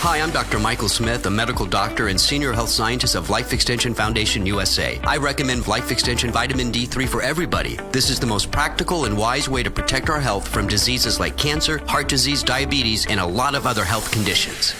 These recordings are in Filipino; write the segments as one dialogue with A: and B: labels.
A: Hi, I'm Dr. Michael Smith, a medical doctor and senior health scientist of Life Extension Foundation USA. I recommend Life Extension Vitamin D3 for everybody. This is the most practical and wise way to protect our health from diseases like cancer, heart disease, diabetes, and a lot of other health conditions.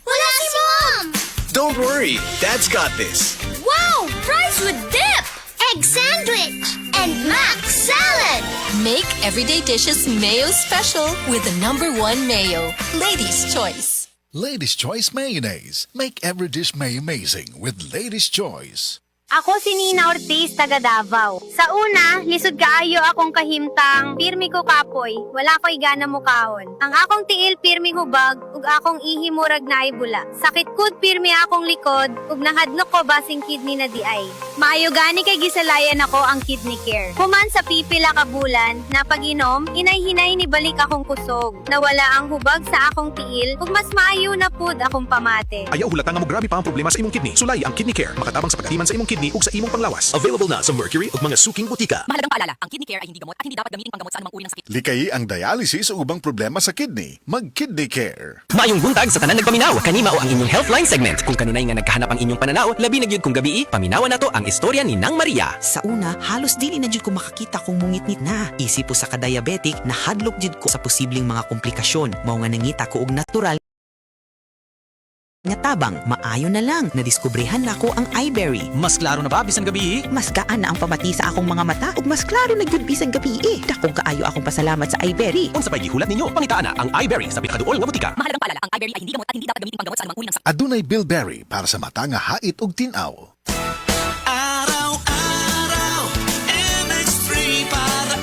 B: Wala si Mom!
C: Don't worry, Dad's got this.
B: Wow! Fries with dip! Egg sandwich! And mac salad!
D: Make everyday dishes mayo special with the #1 mayo. Ladies' Choice.
E: Ladies' Choice Mayonnaise. Make every dish may amazing with Ladies' Choice.
F: Ako si Nina Ortiz, taga Davao. Sa una, lisod kaayo akong kahimtang, pirmi ko kapoy, wala ko'y gana mukaon. Ang akong tiil pirmi hubag, ug akong ihimurag na ibula. Sakit kud pirmi akong likod, ug nahadlok ko basing kidney na di ay. Maayo gani kay gisalayan ako ang kidney care. Human sa pipila ka bulan, na pag-inom, inay-hinay ni balik akong kusog. Nawala ang hubag sa akong tiil, ug mas maayo na pud akong pamate.
G: Ayaw hulatan nga mo grabe pa ang problema sa imong kidney. Sulay ang Kidney Care, makatabang sa pagkatiman sa imong kidney ug sa imong panglawas. Available na sa Mercury ug mga suking butika.
D: Mahalagang paalala, ang kidney care ay hindi gamot at hindi dapat gamitin panggamot sa anumang uri ng sakit.
E: Likayi ang dialysis o ubang problema sa kidney. Mag-Kidney Care.
H: Maayong buntag sa tanan nagpaminaw. Kanima o ang inyong Healthline segment. Kung kanunay nga nagkahanap ang inyong pananaw, labi na gyud kung gabi, paminawan nato ang istorya ni Nang Maria.
I: Sa una, halos dili na jud ko makakita kung mungit-ngit na. Isip po sa ka-diabetic, nahadlok jud ko sa posibleng mga komplikasyon. Mao nga nangita ko og natural nga tabang, maayo na lang, nadiskubrehan na ko ang iBerry.
H: Mas klaro na ba bisan gabi?
I: Mas gaan na ang pamati sa akong mga mata ug mas klaro na gyud bisan gabi. Dakong kaayo akong pasalamat sa iBerry.
H: Unsa pay gihulat ninyo? Pangitaan na ang iBerry sa pikaduol nga butika.
D: Mahalagang paalala, ang iBerry ay hindi gamot at hindi dapat gamitin panggamot sa anumang uri ng sakit.
E: Adunay Bilberry para sa mata nga hait ug tinaw.
C: Araw-araw, MX3 para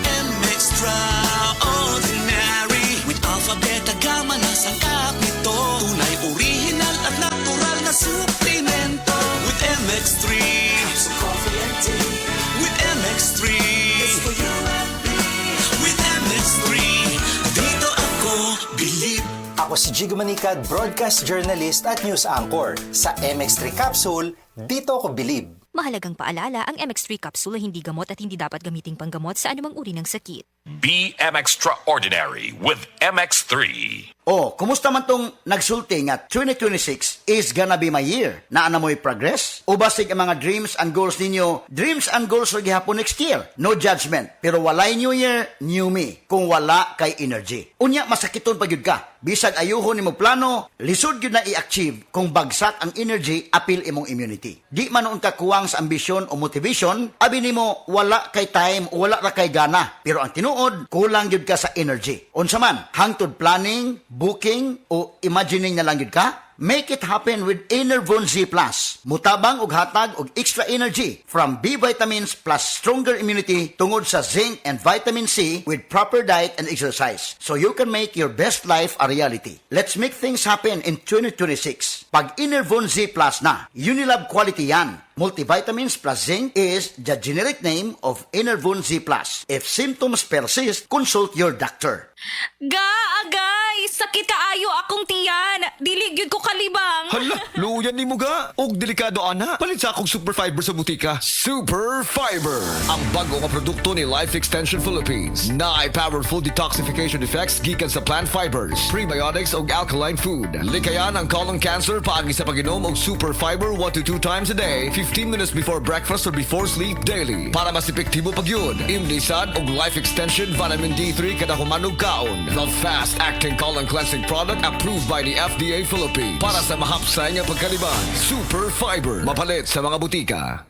C: extraordinary. With alpha, beta, gamma na sangkap nito. Tunay, original at natural na suplemento. With MX3, so coffee and tea. With MX3, it's for you and me. With MX3, dito ako believe.
J: Ako si Jigo Manicad, broadcast journalist at news anchor. Sa MX3 Capsule, dito ako believe.
D: Mahalagang paalala, ang MX3 capsule ay hindi gamot at hindi dapat gamiting panggamot sa anumang uri ng sakit.
K: Be extraordinary with MX3.
L: Oh, kumusta man tong nagsulti nga 2026 is gonna be my year? Naa na mo'y progress? O basig ang mga dreams and goals ninyo? Dreams and goals ro gihapon next year. No judgment. Pero walay new year, new me. Kung wala kay energy. Unya, masakiton pa gyud ka. Bisag ayuhon nimo plano, lisod gyud na i-achieve kung bagsak ang energy, apil imong immunity. Di man noon ka kuwang sa ambisyon o motivation, abi nimo wala kay time o wala ra kay gana. Pero ang tinuod, kulang gyud ka sa energy. Unsa man, hangtod planning, booking o imagining na lang yun ka? Make it happen with Enervon Z+. Mutabang ug hatag og extra energy from B vitamins plus stronger immunity tungod sa zinc and vitamin C with proper diet and exercise. So you can make your best life a reality. Let's make things happen in 2026. Pag Enervon Z+ na, Unilab quality yan. Multivitamins plus zinc is the generic name of Enervon Z+. If symptoms persist, consult your doctor.
D: Agay! Sakit kaayo akong tiyan! Dili gyud ko kalibang!
C: Hala, luyan ni mo ga. Og delikado ana. Palit sa akong Super Fiber sa butika. Super Fiber. Ang bago nga produkto ni Life Extension Philippines. Naay powerful detoxification effects gikan sa plant fibers, prebiotics og alkaline food. Likayan ang colon cancer paagi sa pag-inom og Super Fiber 1 to 2 times a day, 15 minutes before breakfast or before sleep daily. Para mas epektibo pagyud, imlisad og Life Extension Vitamin D3 kada humanog kaon. The fast-acting colon cleansing product approved by the FDA Philippines. Para sa mahapsay nga pagkaliban, Super Fiber. Mapalit sa mga butika.